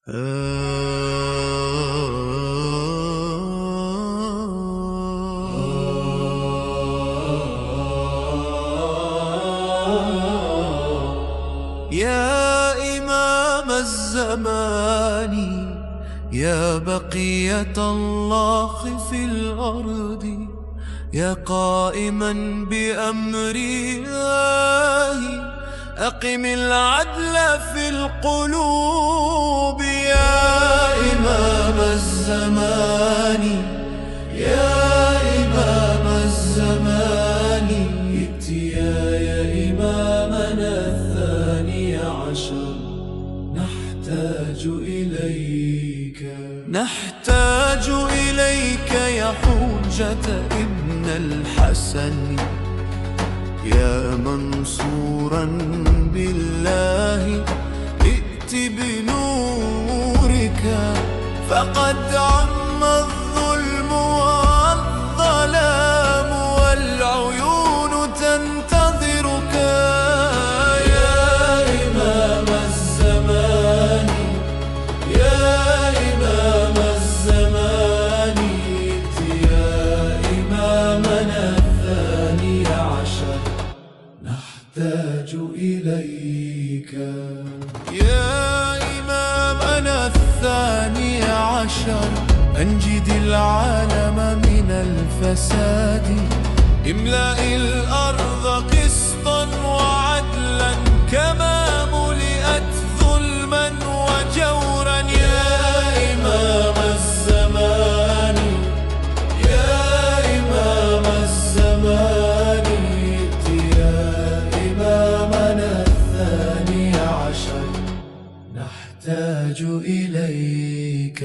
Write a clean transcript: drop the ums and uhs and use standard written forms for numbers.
يا إمام الزمان، يا بقية الله في الأرض، يا قائما بأمر الله، أقم العدل في القلوب. يا إمام الزمان، يا إمام الزمان، ائت يا إمامنا الثاني عشر، نحتاج إليك، نحتاج إليك يا حجة ابن الحسن، يا منصورا بالله، ائت بنورك، فقد عم الظلم والظلام والعيون تنتظرك. يا إمام الزمان، يا إمام الزمان، ائت يا إمامنا الثاني عشر، نحتاج إليك. يا إمامنا الثاني عشر، أنجد العالم من الفساد، املأ الأرض قسطا وعدلا كما ملئت ظلما وجورا. يا إمام الزمان، يا إمام الزمان، ائت يا إمامنا الثاني عشر، نحتاج إليك.